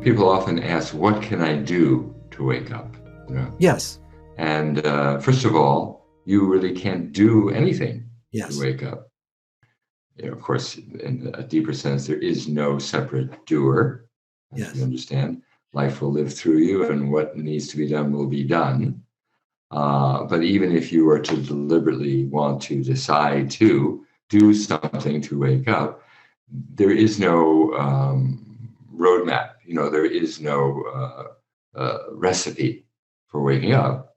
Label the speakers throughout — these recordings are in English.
Speaker 1: people often ask, what can I do to wake up? You know?
Speaker 2: Yes.
Speaker 1: And first of all, you really can't do anything to
Speaker 2: Yes.
Speaker 1: wake up. You know, of course, in a deeper sense, there is no separate doer, as we
Speaker 2: Yes.
Speaker 1: understand. Life will live through you, and what needs to be done will be done. But even if you were to deliberately want to decide to do something to wake up, there is no roadmap. You know, there is no recipe for waking up.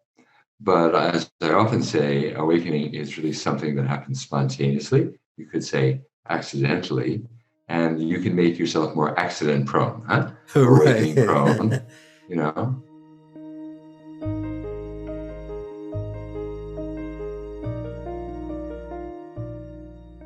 Speaker 1: But as I often say, awakening is really something that happens spontaneously. You could say accidentally, and you can make yourself more accident prone, huh?
Speaker 2: Right.
Speaker 1: Awakening prone, you know.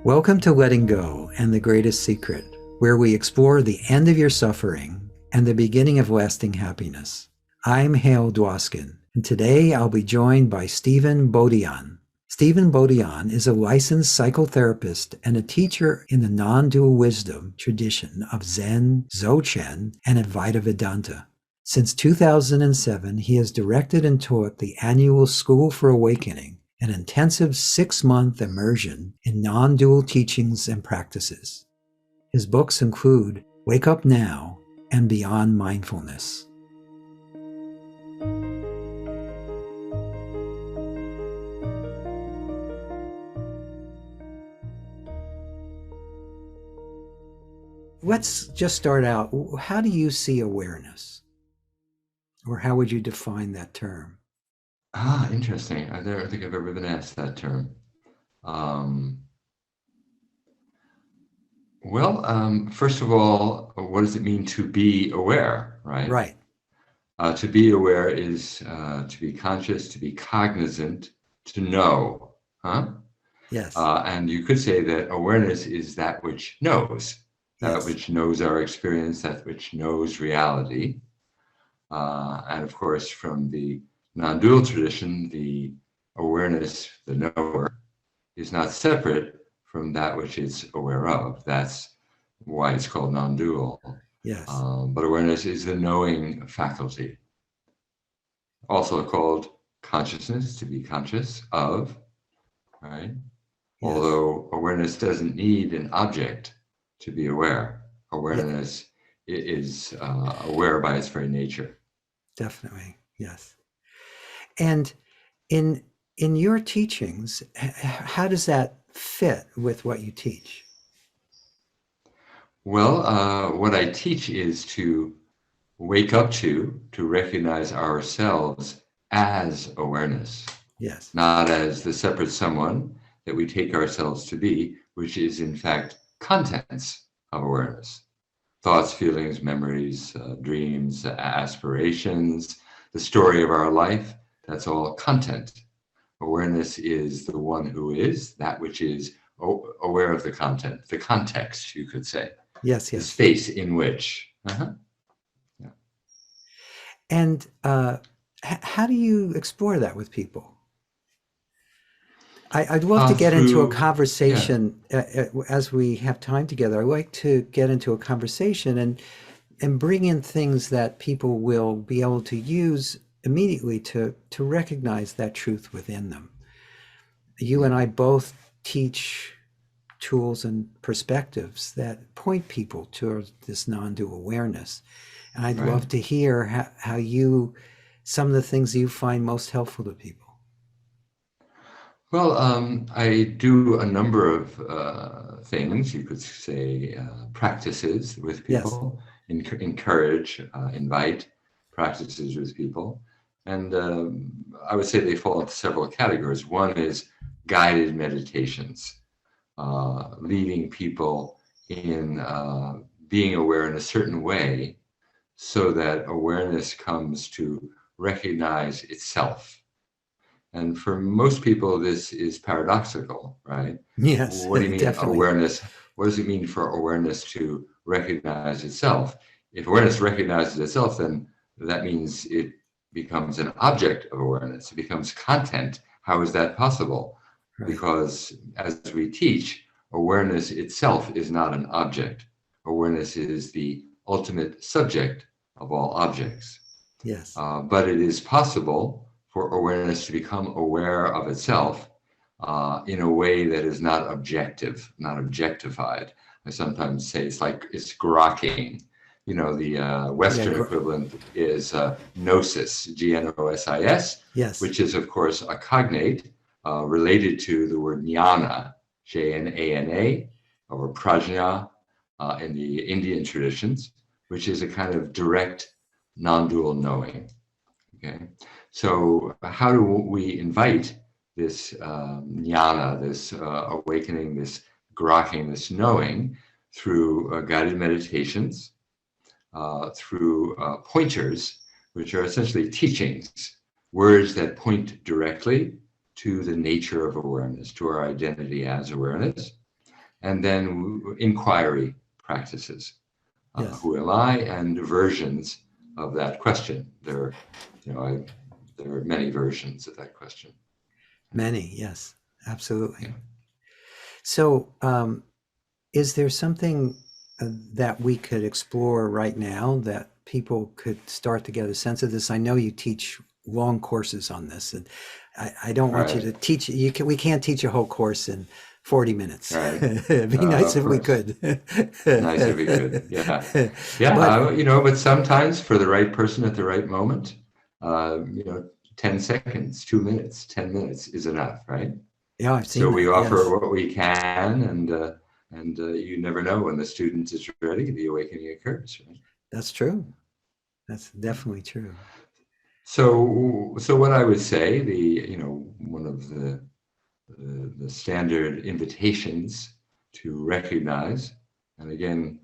Speaker 2: Welcome to Letting Go and the Greatest Secret, where we explore the end of your suffering and the beginning of lasting happiness. I'm Hale Dwoskin, and today I'll be joined by Stephan Bodian. Stephan Bodian is a licensed psychotherapist and a teacher in the non-dual wisdom tradition of Zen, Dzogchen, and Advaita Vedanta. Since 2007, he has directed and taught the annual School for Awakening, an intensive 6-month immersion in non-dual teachings and practices. His books include Wake Up Now and Beyond Mindfulness. Let's just start out. How do you see awareness? Or how would you define that term?
Speaker 1: Interesting. I don't think I've ever been asked that term. First of all, what does it mean to be aware, right?
Speaker 2: Right.
Speaker 1: To be aware is to be conscious, to be cognizant, to know, huh?
Speaker 2: Yes.
Speaker 1: And you could say that awareness is that which knows, that
Speaker 2: Yes.
Speaker 1: which knows our experience, that which knows reality. And of course, from the non-dual tradition, the awareness, the knower, is not separate from that which it's aware of. That's why it's called non-dual.
Speaker 2: Yes.
Speaker 1: But awareness is the knowing faculty, also called consciousness, to be conscious of, right? Yes. Although awareness doesn't need an object to be aware. Awareness is aware by its very nature.
Speaker 2: Definitely, yes. And in your teachings, how does that fit with what you teach?
Speaker 1: Well, what I teach is to wake up to recognize ourselves as awareness.
Speaker 2: Yes.
Speaker 1: Not as the separate someone that we take ourselves to be, which is in fact contents of awareness. Thoughts, feelings, memories, dreams, aspirations, the story of our life, that's all content. Awareness is the one who is, that which is aware of the content, the context, you could say.
Speaker 2: Yes,
Speaker 1: the
Speaker 2: yes.
Speaker 1: space in which. Yeah.
Speaker 2: And how do you explore that with people? I'd love to get into a conversation as we have time together. I'd like to get into a conversation and bring in things that people will be able to use immediately to recognize that truth within them. You and I both teach tools and perspectives that point people towards this non-dual awareness. And I'd love to hear how some of the things you find most helpful to people.
Speaker 1: Well, I do a number of things, you could say practices with people, encourage, invite practices with people. And I would say they fall into several categories. One is guided meditations, leading people in being aware in a certain way so that awareness comes to recognize itself. And for most people, this is paradoxical, right?
Speaker 2: Yes.
Speaker 1: What do you mean
Speaker 2: definitely.
Speaker 1: Awareness? What does it mean for awareness to recognize itself? If awareness recognizes itself, then that means it becomes an object of awareness. It becomes content. How is that possible? Right. Because as we teach, awareness itself is not an object. Awareness is the ultimate subject of all objects.
Speaker 2: Yes.
Speaker 1: But it is possible for awareness to become aware of itself in a way that is not objective, not objectified. I sometimes say it's grokking. You know, the Western equivalent is gnosis, Gnosis,
Speaker 2: yes,
Speaker 1: which is, of course, a cognate related to the word jnana, Jnana, or prajna in the Indian traditions, which is a kind of direct, non-dual knowing. Okay, so how do we invite this jnana, this awakening, this grokking, this knowing through guided meditations, through pointers, which are essentially teachings, words that point directly to the nature of awareness, to our identity as awareness, and then inquiry practices.
Speaker 2: yes.
Speaker 1: Who am I? And versions of that question. There are many versions of that question.
Speaker 2: Many, yes, absolutely.
Speaker 1: Yeah.
Speaker 2: So, is there something that we could explore right now that people could start to get a sense of this? I know you teach long courses on this, and I don't want you to teach. We can't teach a whole course in 40 minutes.
Speaker 1: Right.
Speaker 2: It'd be nice if we could.
Speaker 1: Nice if we could. Yeah. Yeah.
Speaker 2: But,
Speaker 1: but sometimes for the right person at the right moment, 10 seconds, 2 minutes, 10 minutes is enough, right?
Speaker 2: Yeah, I've seen
Speaker 1: so we
Speaker 2: that,
Speaker 1: offer
Speaker 2: yes.
Speaker 1: what we can, and you never know when the student is ready, the awakening occurs, right?
Speaker 2: That's true. That's definitely true.
Speaker 1: So what I would say, one of the standard invitations to recognize, and again,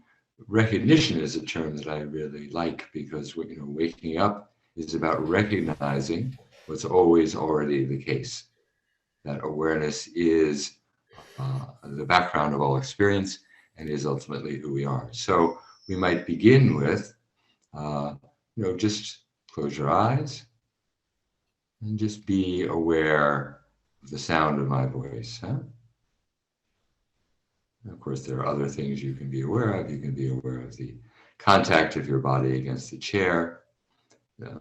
Speaker 1: recognition is a term that I really like because waking up is about recognizing what's always already the case. That awareness is the background of all experience and is ultimately who we are. So we might begin with, just close your eyes and just be aware of the sound of my voice. Huh? Of course, there are other things you can be aware of. You can be aware of the contact of your body against the chair,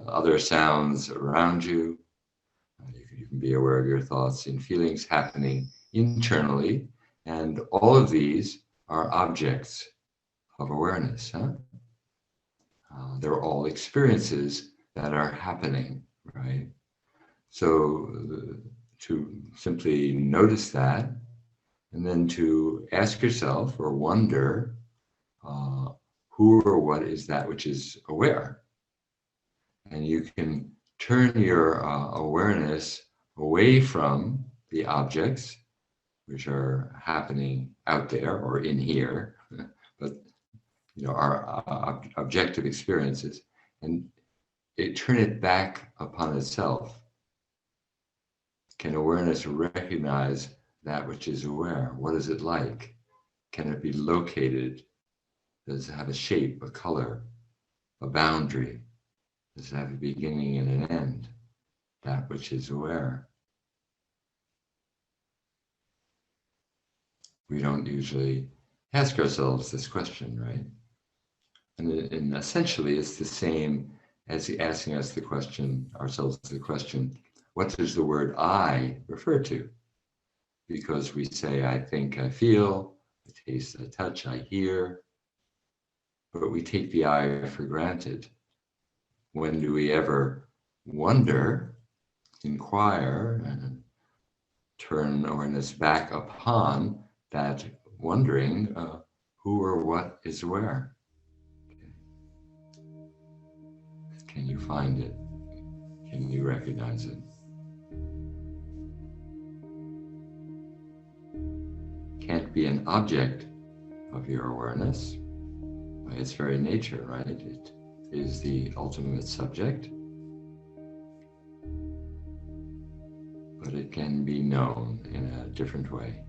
Speaker 1: other sounds around you. You can be aware of your thoughts and feelings happening internally. And all of these are objects of awareness. Huh? They're all experiences that are happening, right? So to simply notice that, and then to ask yourself or wonder who or what is that which is aware. And you can turn your awareness away from the objects which are happening out there or in here, but our objective experiences, and turn it back upon itself. Can awareness recognize that which is aware? What is it like? Can it be located? Does it have a shape, a color, a boundary? Does it have a beginning and an end? That which is aware. We don't usually ask ourselves this question, right? And essentially, it's the same as asking ourselves the question, what does the word I refer to? Because we say, I think, I feel, I taste, I touch, I hear, but we take the I for granted. When do we ever wonder, inquire, and turn awareness back upon that wondering who or what is aware? Okay. Can you find it? Can you recognize it? Can't be an object of your awareness by its very nature, right? It is the ultimate subject, but it can be known in a different way.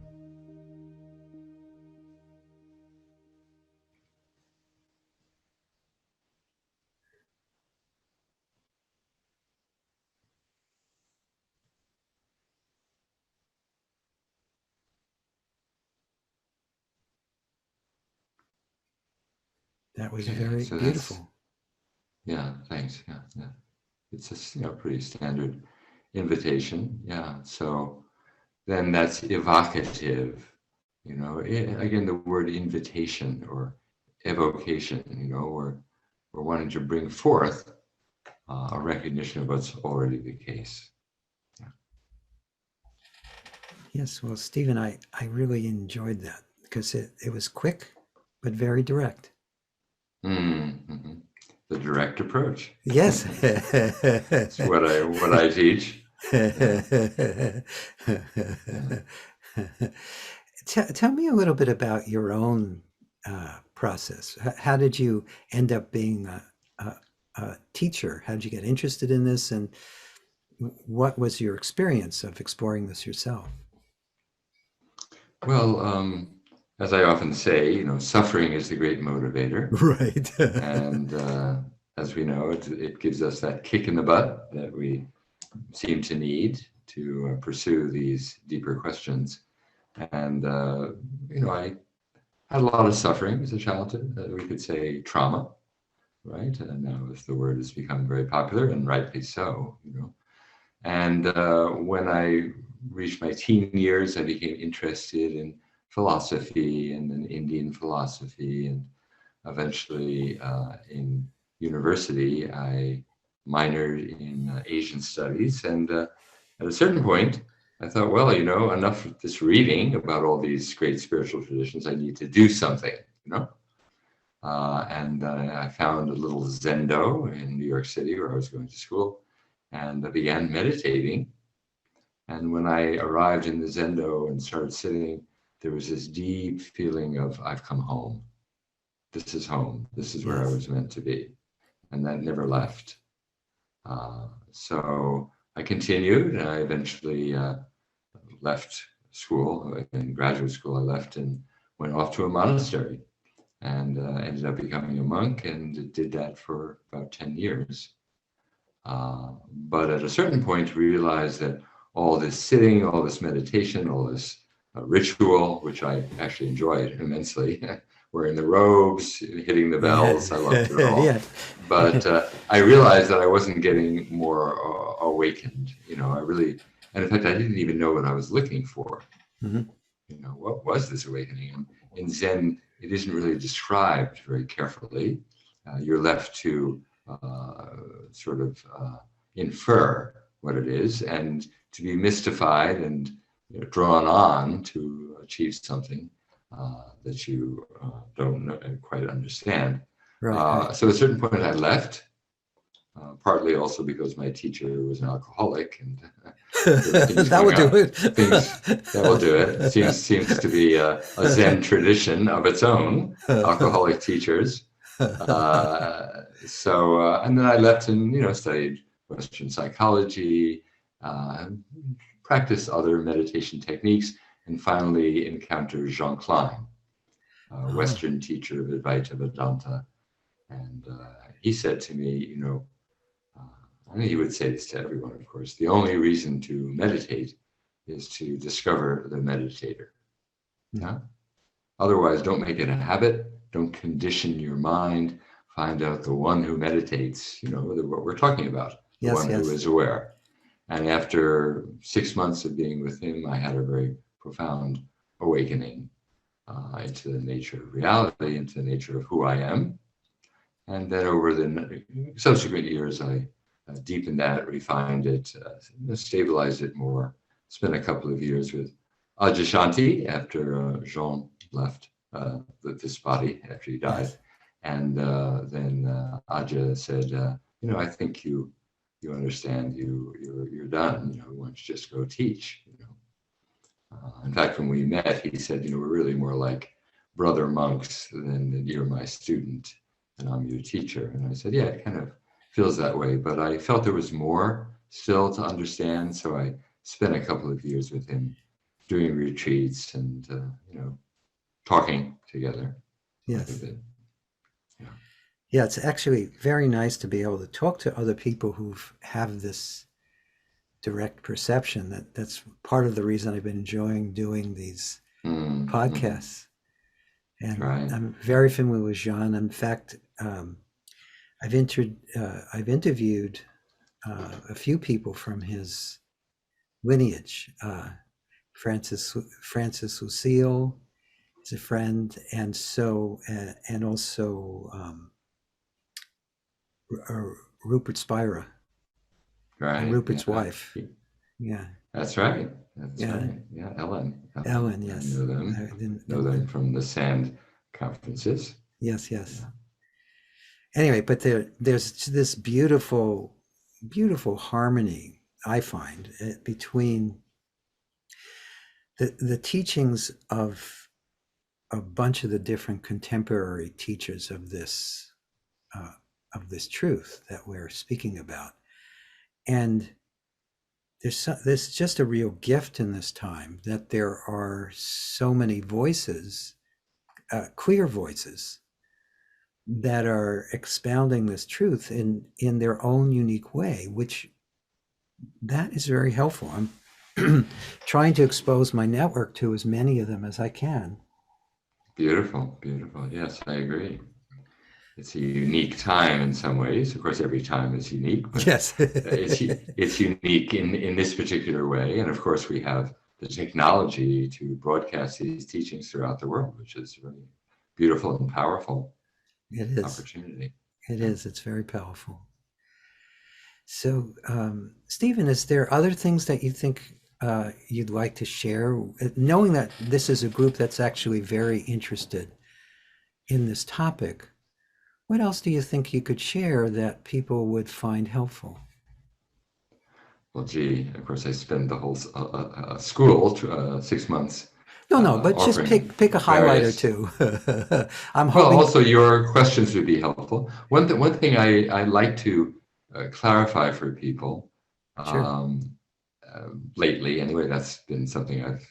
Speaker 2: That was
Speaker 1: Okay,
Speaker 2: very
Speaker 1: so
Speaker 2: beautiful.
Speaker 1: Yeah, thanks. Yeah, yeah. It's a pretty standard invitation. Yeah. So then that's evocative. Again, the word invitation or evocation. We're wanting to bring forth a recognition of what's already the case. Yeah.
Speaker 2: Yes, well, Stephen, I really enjoyed that because it was quick, but very direct.
Speaker 1: Mm-hmm. The direct approach.
Speaker 2: Yes.
Speaker 1: It's what I teach. Yeah.
Speaker 2: Tell me a little bit about your own process. How did you end up being a teacher? How did you get interested in this, and what was your experience of exploring this yourself?
Speaker 1: Well, as I often say, suffering is the great motivator.
Speaker 2: Right.
Speaker 1: And as we know, it gives us that kick in the butt that we seem to need to pursue these deeper questions. And, I had a lot of suffering as a child, we could say trauma, right? And now the word has become very popular, and rightly so. And when I reached my teen years, I became interested in philosophy and in Indian philosophy. And eventually in university, I minored in Asian studies. And at a certain point, I thought, well, enough of this reading about all these great spiritual traditions. I need to do something. And I found a little zendo in New York City where I was going to school, and I began meditating. And when I arrived in the zendo and started sitting, there was this deep feeling of, I've come home. This is home. This is where I was meant to be. And that never left. So I continued, and I eventually left school. In graduate school, I left and went off to a monastery, and ended up becoming a monk, and did that for about 10 years. But at a certain point, realized that all this sitting, all this meditation, all this ritual, which I actually enjoyed immensely, wearing the robes, hitting the bells, I loved it all. Yeah. But I realized that I wasn't getting more awakened. And in fact, I didn't even know what I was looking for.
Speaker 2: Mm-hmm.
Speaker 1: What was this awakening? And in Zen, it isn't really described very carefully. You're left to sort of infer what it is, and to be mystified and drawn on to achieve something that you don't quite understand. Right. So at a certain point I left, partly also because my teacher was an alcoholic, and that will do it. That will do it. Seems to be a Zen tradition of its own, alcoholic teachers. And then I left and studied Western psychology, practiced other meditation techniques, and finally encountered Jean Klein, a Western teacher of Advaita Vedanta. And he said to me, and he would say this to everyone, of course, the only reason to meditate is to discover the meditator. Yeah? Otherwise, don't make it a habit. Don't condition your mind. Find out the one who meditates, what we're talking about, the one who is aware. And after 6 months of being with him, I had a very profound awakening into the nature of reality, into the nature of who I am. And then over the subsequent years, I deepened that, refined it, stabilized it more. Spent a couple of years with Adyashanti after Jean left this body after he died. And then Adya said, I think you understand, you're done. Why don't you just go teach? In fact, when we met, he said, we're really more like brother monks than you're my student and I'm your teacher. And I said, yeah, it kind of feels that way. But I felt there was more still to understand. So I spent a couple of years with him doing retreats and, talking together.
Speaker 2: Yes. Yeah, it's actually very nice to be able to talk to other people who have this direct perception. That's part of the reason I've been enjoying doing these podcasts. And I'm very familiar with Jean. In fact, I've interviewed a few people from his lineage. Francis Lucille is a friend, and so and also Rupert Spira and
Speaker 1: Right.
Speaker 2: Rupert's wife. Yeah.
Speaker 1: That's right. That's
Speaker 2: Yeah.
Speaker 1: right. Yeah, Ellen.
Speaker 2: Ellen,
Speaker 1: I
Speaker 2: yes.
Speaker 1: know them. Know them from the SAND conferences.
Speaker 2: Yes, yes.
Speaker 1: Yeah.
Speaker 2: Anyway, but there's this beautiful, beautiful harmony I find between the teachings of a bunch of the different contemporary teachers uh, of this truth that we're speaking about, and there's just a real gift in this time that there are so many voices, clear voices, that are expounding this truth in their own unique way, which that is very helpful. I'm trying to expose my network to as many of them as I can.
Speaker 1: Beautiful, beautiful. Yes, I agree. It's a unique time in some ways. Of course, every time is unique, but
Speaker 2: Yes.
Speaker 1: it's unique in this particular way. And of course, we have the technology to broadcast these teachings throughout the world, which is really beautiful and powerful
Speaker 2: It is.
Speaker 1: opportunity.
Speaker 2: It is. It's very powerful. So, Stephan, is there other things that you think you'd like to share, knowing that this is a group that's actually very interested in this topic? What else do you think you could share that people would find helpful?
Speaker 1: Well, gee, of course, I spend the whole school 6 months.
Speaker 2: No, but just pick a highlight or two. I'm hoping.
Speaker 1: Well, also your questions would be helpful. One thing I like to clarify for people,
Speaker 2: Sure.
Speaker 1: Lately anyway, that's been something I've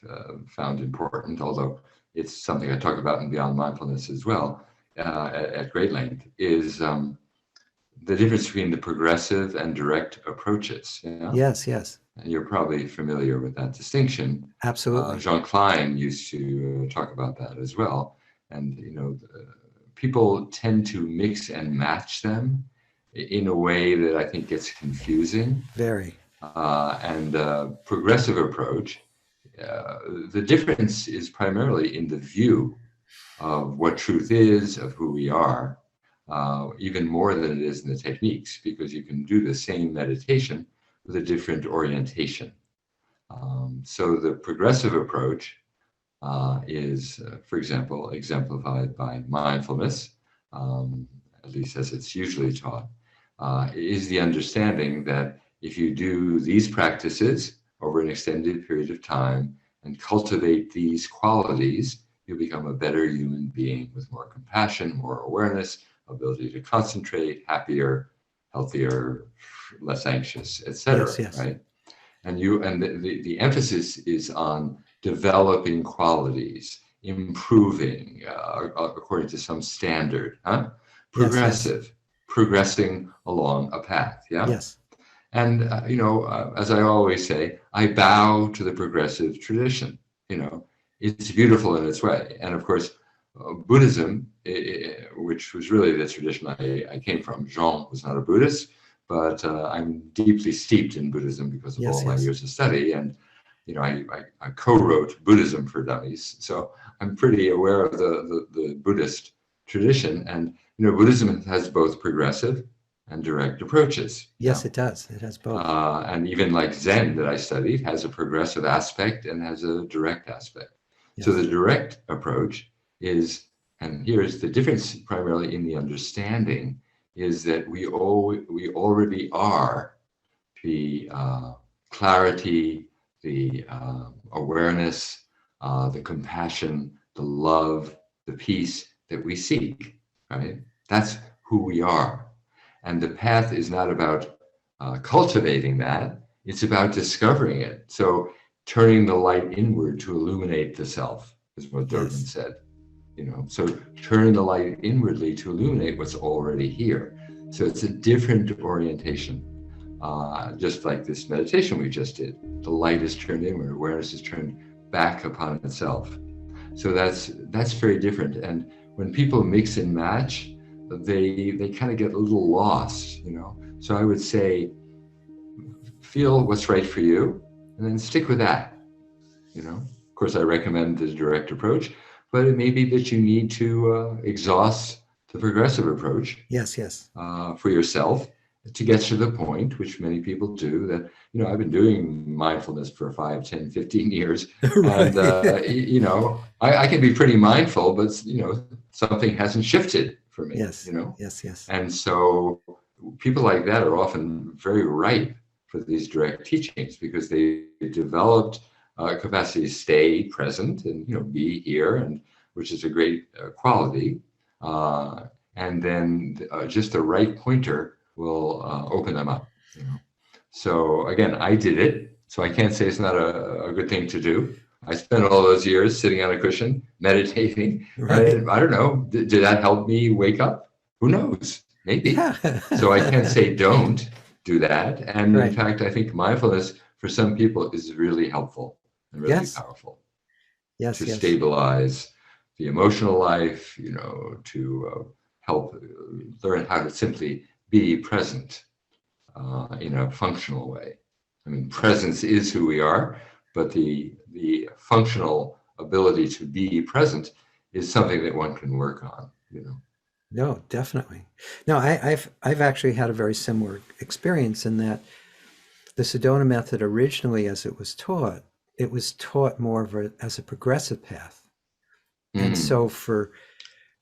Speaker 1: found important, although it's something I talk about in Beyond Mindfulness as well, at great length, is the difference between the progressive and direct approaches. Yeah?
Speaker 2: Yes, yes.
Speaker 1: And you're probably familiar with that distinction.
Speaker 2: Absolutely.
Speaker 1: Jean Klein used to talk about that as well. And, people tend to mix and match them in a way that I think gets confusing.
Speaker 2: Very.
Speaker 1: And progressive approach, the difference is primarily in the view of what truth is, of who we are, even more than it is in the techniques, because you can do the same meditation with a different orientation. So the progressive approach is, for example, exemplified by mindfulness, at least as it's usually taught, is the understanding that if you do these practices over an extended period of time and cultivate these qualities, you become a better human being with more compassion, more awareness, ability to concentrate, happier, healthier, less anxious, etc.
Speaker 2: Yes, yes.
Speaker 1: Right? And the emphasis is on developing qualities, improving according to some standard, progressive,
Speaker 2: yes.
Speaker 1: progressing along a path. Yeah.
Speaker 2: Yes.
Speaker 1: And as I always say, I bow to the progressive tradition. It's beautiful in its way. And of course, Buddhism, which was really the tradition I came from. Jean was not a Buddhist, but I'm deeply steeped in Buddhism because of all my years of study. And I co-wrote Buddhism for Dummies, so I'm pretty aware of the Buddhist tradition. And Buddhism has both progressive and direct approaches.
Speaker 2: Yes, it does. It has both.
Speaker 1: And even like Zen that I studied has a progressive aspect and has a direct aspect. Yes. So the direct approach is, and here's the difference primarily in the understanding, is that we already are the clarity, the awareness, the compassion, the love, the peace that we seek, right? That's who we are. And the path is not about cultivating that, it's about discovering it. So turning the light inward to illuminate the self is what Dogen said. So turning the light inwardly to illuminate what's already here. So it's a different orientation. Just like this meditation we just did, the light is turned inward, awareness is turned back upon itself. So that's very different. And when people mix and match, they kind of get a little lost, So I would say, feel what's right for you, and then stick with that. Of course, I recommend the direct approach, but it may be that you need to exhaust the progressive approach.
Speaker 2: Yes, yes.
Speaker 1: For yourself to get to the point, which many people do, that, I've been doing mindfulness for 5, 10, 15 years.
Speaker 2: Right.
Speaker 1: And, I can be pretty mindful, but, something hasn't shifted for me,
Speaker 2: Yes, yes, yes.
Speaker 1: And so people like that are often very ripe for these direct teachings because they developed capacity to stay present and, be here, and which is a great quality. And then just the right pointer will open them up. So again, I did it, so I can't say it's not a good thing to do. I spent all those years sitting on a cushion, meditating,
Speaker 2: Right.
Speaker 1: and I don't know, did that help me wake up? Who knows? Maybe.
Speaker 2: Yeah.
Speaker 1: So I can't say don't do that. And
Speaker 2: Right.
Speaker 1: in fact, I think mindfulness for some people is really helpful and really powerful.
Speaker 2: Yes,
Speaker 1: to
Speaker 2: yes.
Speaker 1: stabilize the emotional life, to help learn how to simply be present in a functional way. I mean, presence is who we are, but the functional ability to be present is something that one can work on.
Speaker 2: No, definitely. No, I've actually had a very similar experience in that the Sedona method originally, as it was taught more as a progressive path. And so for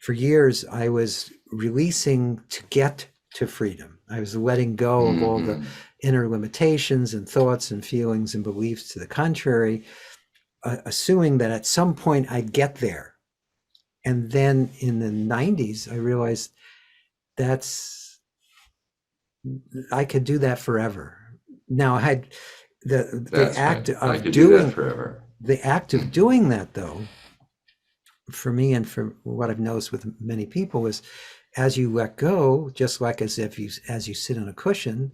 Speaker 2: years, I was releasing to get to freedom. I was letting go of all the inner limitations and thoughts and feelings and beliefs to the contrary, assuming that at some point I'd get there. And then in the 90s, I realized I could do that forever. Now I had the act of doing
Speaker 1: forever.
Speaker 2: The act of doing that, though, for me and for what I've noticed with many people, is as you let go, just like as you sit on a cushion,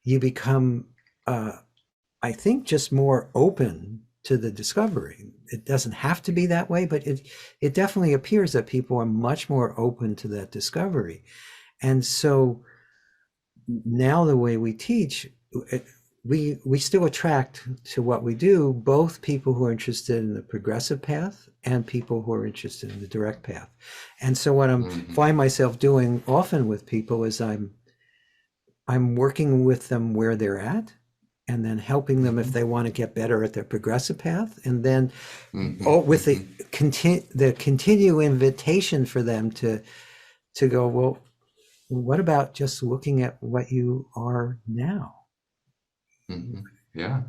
Speaker 2: you become, I think, just more open to the discovery. It doesn't have to be that way, but it definitely appears that people are much more open to that discovery. And so now the way we teach, we still attract to what we do both people who are interested in the progressive path and people who are interested in the direct path. And so what I find myself doing often with people is I'm working with them where they're at, and then helping them if they want to get better at their progressive path, and then with the continual invitation for them to go, well, what about just looking at what you are now?
Speaker 1: Yeah.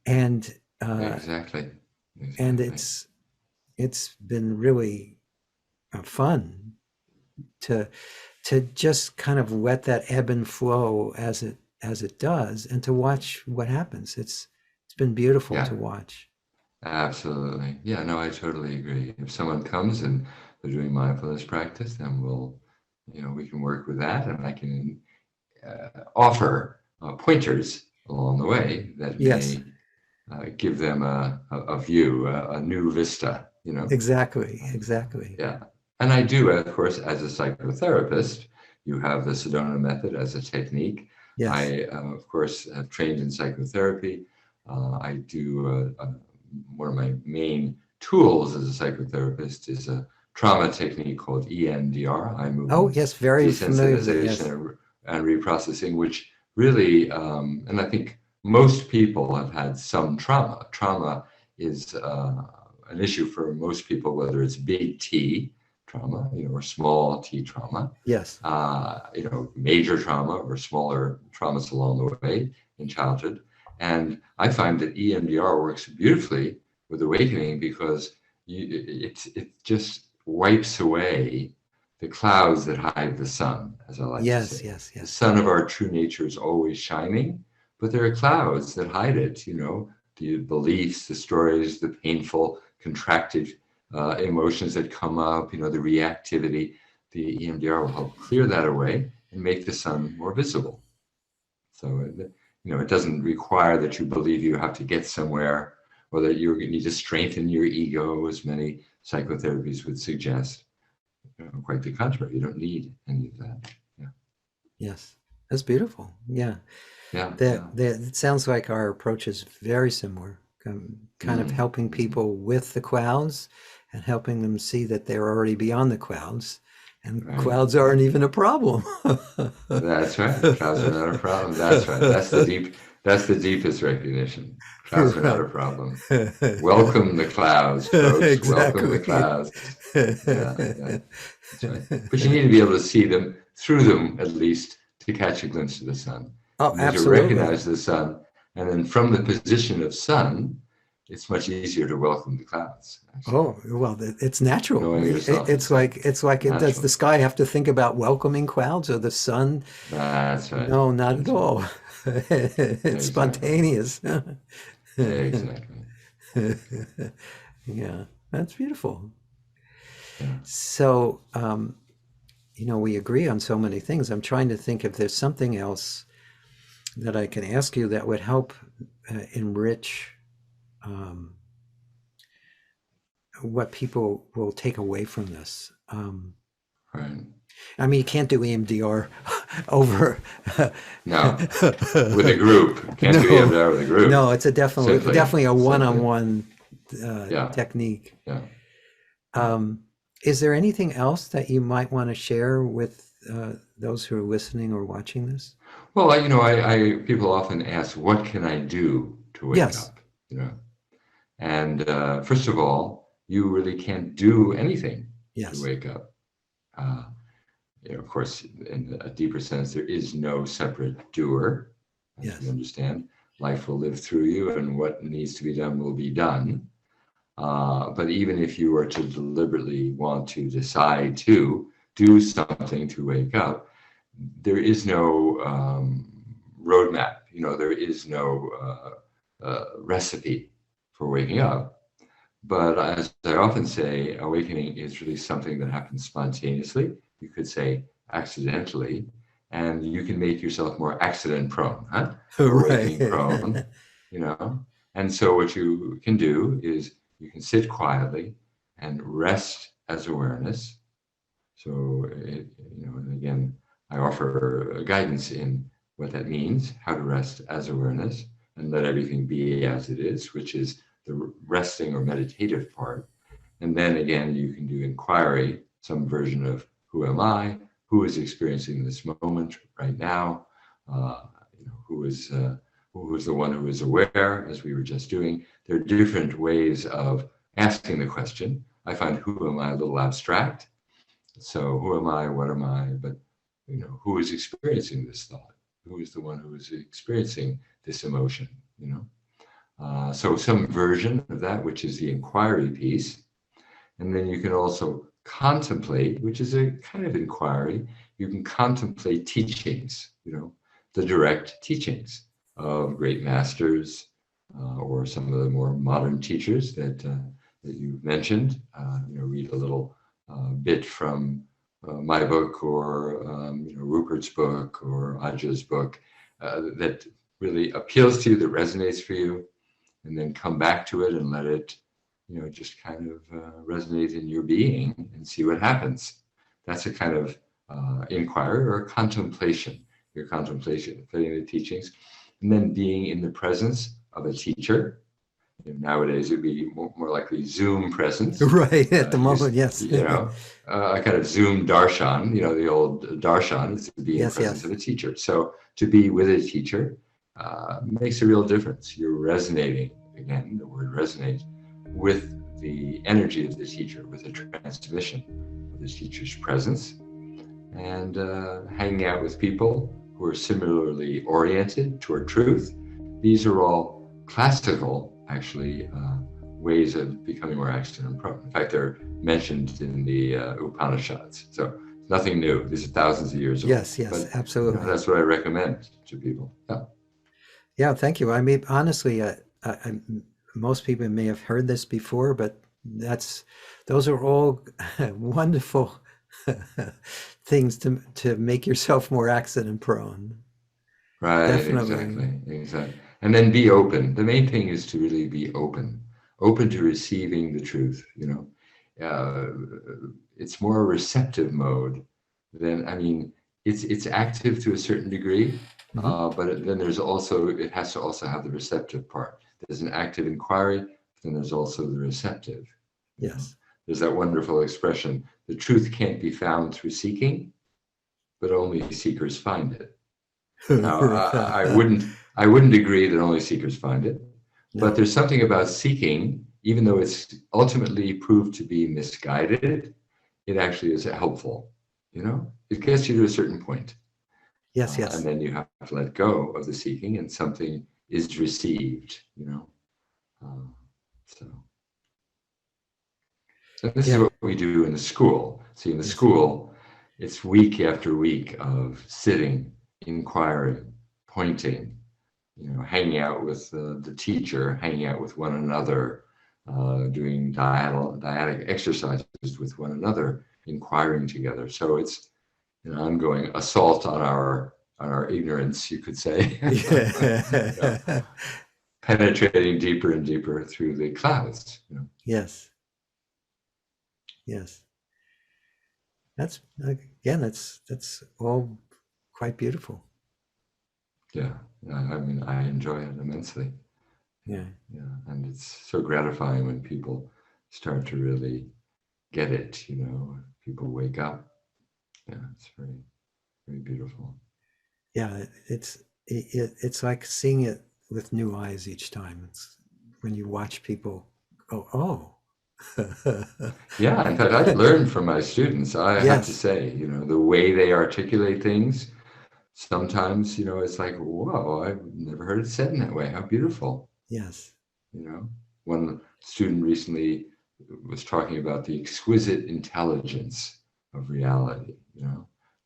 Speaker 2: And
Speaker 1: exactly.
Speaker 2: And it's been really fun to just kind of let that ebb and flow as it does, and to watch what happens. It's been beautiful to watch.
Speaker 1: Absolutely. Yeah, no, I totally agree. If someone comes and they're doing mindfulness practice, then we can work with that, and I can offer pointers along the way that may give them a view, a new vista,
Speaker 2: Exactly.
Speaker 1: Yeah. And I do, of course, as a psychotherapist, you have the Sedona method as a technique.
Speaker 2: Yes.
Speaker 1: I, of course, have trained in psychotherapy. I do one of my main tools as a psychotherapist is a trauma technique called EMDR, eye movement.
Speaker 2: Oh, yes, very familiar.
Speaker 1: Desensitization and reprocessing, which really, and I think most people have had some trauma. Trauma is an issue for most people, whether it's big T trauma, or small T trauma.
Speaker 2: Yes.
Speaker 1: Major trauma or smaller traumas along the way in childhood. And I find that EMDR works beautifully with awakening because it just wipes away the clouds that hide the sun, as I like to say.
Speaker 2: Yes.
Speaker 1: The sun of our true nature is always shining, but there are clouds that hide it, the beliefs, the stories, the painful, contracted emotions that come up, the reactivity. The EMDR will help clear that away and make the sun more visible. So, it doesn't require that you believe you have to get somewhere, or that you need to strengthen your ego, as many psychotherapies would suggest. quite the contrary. You don't need any of that. Yeah.
Speaker 2: Yes, that's beautiful. Yeah.
Speaker 1: Yeah.
Speaker 2: It sounds like our approach is very similar, kind of helping people with the clouds and helping them see that they're already beyond the clouds, and clouds aren't even a problem.
Speaker 1: That's right. Clouds are not a problem. That's right. That's the deepest recognition. Clouds are not a problem. Welcome the clouds, folks.
Speaker 2: Exactly.
Speaker 1: Welcome the clouds. Yeah. That's right. But you need to be able to see them, through them at least, to catch a glimpse of the sun.
Speaker 2: Oh,
Speaker 1: and
Speaker 2: absolutely.
Speaker 1: To recognize the sun, and then from the position of sun, it's much easier to welcome the clouds. Actually.
Speaker 2: Oh, well, it's natural.
Speaker 1: Knowing yourself,
Speaker 2: it's like does the sky have to think about welcoming clouds, or the sun?
Speaker 1: That's right.
Speaker 2: No, not at all. It's
Speaker 1: Exactly.
Speaker 2: spontaneous.
Speaker 1: Exactly.
Speaker 2: Yeah, that's beautiful.
Speaker 1: Yeah.
Speaker 2: So, we agree on so many things. I'm trying to think if there's something else that I can ask you that would help enrich what people will take away from this.
Speaker 1: Right.
Speaker 2: I mean, you can't do EMDR over.
Speaker 1: No, with a group. Can't do EMDR with a group.
Speaker 2: No, it's definitely a one-on-one technique.
Speaker 1: Yeah.
Speaker 2: Is there anything else that you might want to share with those who are listening or watching this?
Speaker 1: Well, I people often ask, what can I do to wake up? And first of all, you really can't do anything to wake up. Of course, in a deeper sense, there is no separate doer. As you understand, life will live through you, and what needs to be done will be done. But even if you were to deliberately want to decide to do something to wake up, there is no roadmap. There is no recipe for waking up. But as I often say, awakening is really something that happens spontaneously. You could say accidentally, and you can make yourself more accident prone, awakening prone, And so what you can do is you can sit quietly and rest as awareness. So, and again, I offer guidance in what that means, how to rest as awareness and let everything be as it is, which is the resting or meditative part. And then again, you can do inquiry, some version of who am I, who is experiencing this moment right now, who is the one who is aware, as we were just doing. There are different ways of asking the question. I find who am I a little abstract. So who am I, what am I, but who is experiencing this thought? Who is the one who is experiencing this emotion, So some version of that, which is the inquiry piece. And then you can also contemplate, which is a kind of inquiry. You can contemplate teachings, the direct teachings of great masters or some of the more modern teachers that you mentioned. Read a little bit from my book or Rupert's book or Ajah's book that really appeals to you, that resonates for you, and then come back to it and let it just kind of resonate in your being and see what happens. That's a kind of inquiry or contemplation, your contemplation, studying the teachings, and then being in the presence of a teacher. Nowadays, it would be more likely Zoom presence.
Speaker 2: Right, at the moment, yes.
Speaker 1: A kind of Zoom darshan, the old darshan is to be in the presence of a teacher. So to be with a teacher makes a real difference. You're resonating, again, the word resonate, with the energy of the teacher, with the transmission of the teacher's presence, and hanging out with people who are similarly oriented toward truth. These are all classical, actually, ways of becoming more accident prone. In fact, they're mentioned in the Upanishads. So nothing new. These are thousands of years old.
Speaker 2: Yes, but, absolutely.
Speaker 1: That's what I recommend to people.
Speaker 2: Yeah, thank you. I mean, honestly, most people may have heard this before, but those are all wonderful things to make yourself more accident prone.
Speaker 1: Right, exactly. And then be open. The main thing is to really be open to receiving the truth. uh, it's more a receptive mode than, I mean, it's active to a certain degree, but then there's also, it has to also have the receptive part. There's an active inquiry, then there's also the receptive.
Speaker 2: Yes.
Speaker 1: There's that wonderful expression, the truth can't be found through seeking, but only seekers find it. Now, I wouldn't agree that only seekers find it, but there's something about seeking, even though it's ultimately proved to be misguided, it actually is helpful. It gets you to a certain point.
Speaker 2: Yes, yes.
Speaker 1: And then you have to let go of the seeking, and something is received. So this is what we do in the school. See, in the school, it's week after week of sitting, inquiring, pointing, hanging out with the teacher, hanging out with one another, doing dyadic exercises with one another, inquiring together. So it's an ongoing assault on our ignorance, you could say. Penetrating deeper and deeper through the clouds.
Speaker 2: Yes. Yes. That's all quite beautiful.
Speaker 1: Yeah. I mean, I enjoy it immensely.
Speaker 2: Yeah.
Speaker 1: And it's so gratifying when people start to really get it, people wake up. Yeah, it's very, very beautiful.
Speaker 2: Yeah, it's like seeing it with new eyes each time. It's when you watch people go, oh.
Speaker 1: Yeah, in fact, I learned from my students. I have to say, the way they articulate things, sometimes, it's like, whoa, I've never heard it said in that way. How beautiful.
Speaker 2: Yes.
Speaker 1: One student recently was talking about the exquisite intelligence of reality.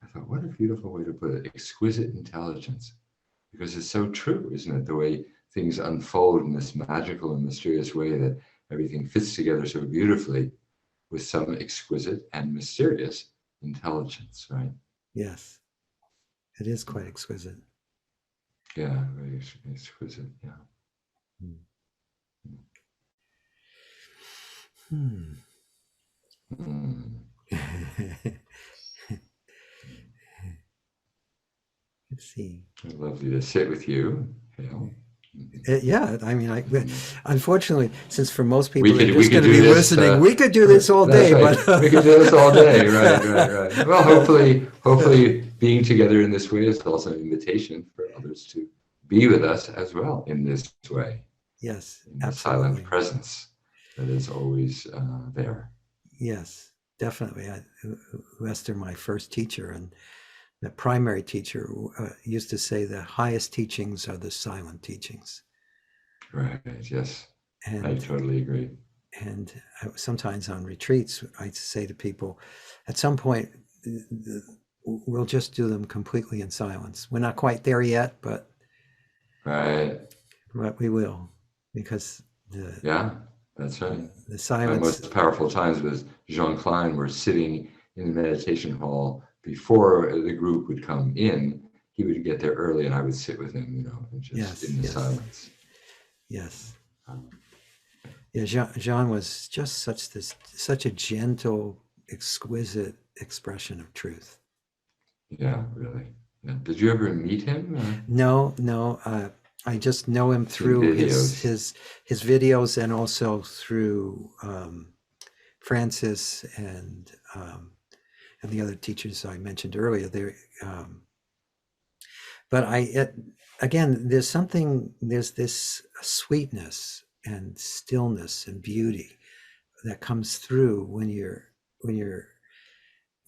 Speaker 1: I thought, what a beautiful way to put it, exquisite intelligence, because it's so true, isn't it? The way things unfold in this magical and mysterious way, that everything fits together so beautifully with some exquisite and mysterious intelligence, right?
Speaker 2: Yes, it is quite exquisite.
Speaker 1: Yeah, very exquisite, yeah.
Speaker 2: Let's see.
Speaker 1: Lovely to sit with you, Hale.
Speaker 2: Yeah, I mean, unfortunately, since for most people they're just going to
Speaker 1: be
Speaker 2: listening, we could do this all day.
Speaker 1: Right.
Speaker 2: But
Speaker 1: we could do this all day, right. Well, hopefully, being together in this way is also an invitation for others to be with us as well in this way.
Speaker 2: Yes,
Speaker 1: in
Speaker 2: absolutely.
Speaker 1: The silent presence that is always there.
Speaker 2: Yes, definitely. Lester, my first teacher, and the primary teacher, used to say the highest teachings are the silent teachings.
Speaker 1: Right, yes. And I totally agree.
Speaker 2: And sometimes on retreats, I say to people, at some point, we'll just do them completely in silence. We're not quite there yet, but we will, because
Speaker 1: that's right.
Speaker 2: The silence.
Speaker 1: My most powerful times with Jean Klein were sitting in the meditation hall before the group would come in. He would get there early, and I would sit with him, and just in the silence.
Speaker 2: Yes. Yeah, Jean was just such a gentle, exquisite expression of truth.
Speaker 1: Yeah, really. Yeah. Did you ever meet him?
Speaker 2: No. I just know him through his videos, and also through Francis and the other teachers I mentioned earlier. But again, there's this sweetness and stillness and beauty that comes through when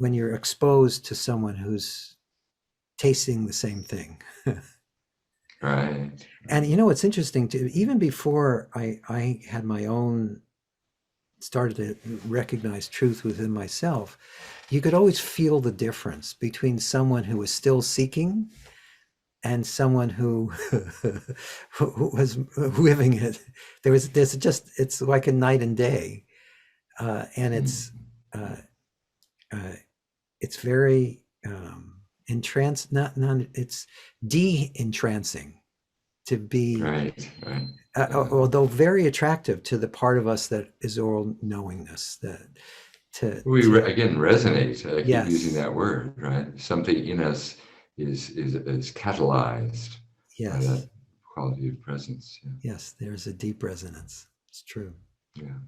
Speaker 2: you're exposed to someone who's tasting the same thing.
Speaker 1: Right.
Speaker 2: And it's interesting too, even before I had my own, started to recognize truth within myself, you could always feel the difference between someone who was still seeking and someone who was living it. It's like a night and day, and it's very it's de-entrancing to be although very attractive to the part of us that is all knowingness.
Speaker 1: Again resonate. I keep using
Speaker 2: Yes.
Speaker 1: that word, right? Something in us is catalyzed by
Speaker 2: Yes.
Speaker 1: that quality of presence. Yeah.
Speaker 2: Yes, there's a deep resonance. It's true.
Speaker 1: Yeah.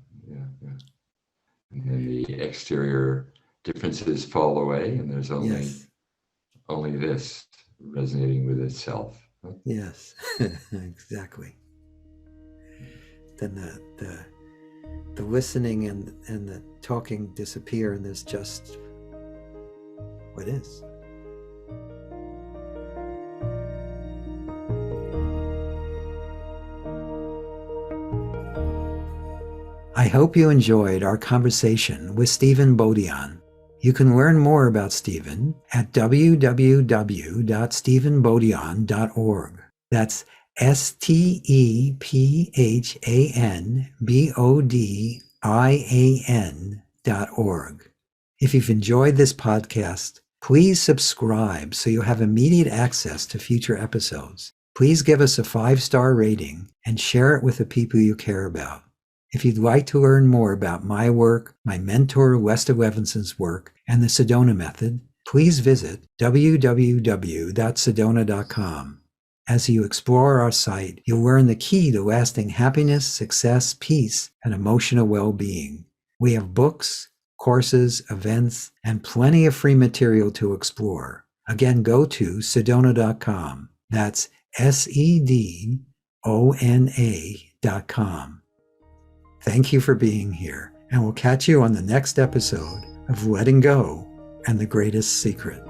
Speaker 1: And then the exterior differences fall away, and there's only this resonating with itself. Huh?
Speaker 2: Yes, exactly. Then the listening and the talking disappear, and there's just what is. I hope you enjoyed our conversation with Stephan Bodian. You can learn more about Stephan at www.stephanbodian.org. That's STEPHANBODIAN.org. If you've enjoyed this podcast, please subscribe so you'll have immediate access to future episodes. Please give us a 5-star rating and share it with the people you care about. If you'd like to learn more about my work, my mentor Lester Levinson's work, and the Sedona method, please visit www.sedona.com. As you explore our site, you'll learn the key to lasting happiness, success, peace, and emotional well-being. We have books, courses, events, and plenty of free material to explore. Again, go to sedona.com. That's SEDONA.com. Thank you for being here, and we'll catch you on the next episode of Letting Go and the Greatest Secret.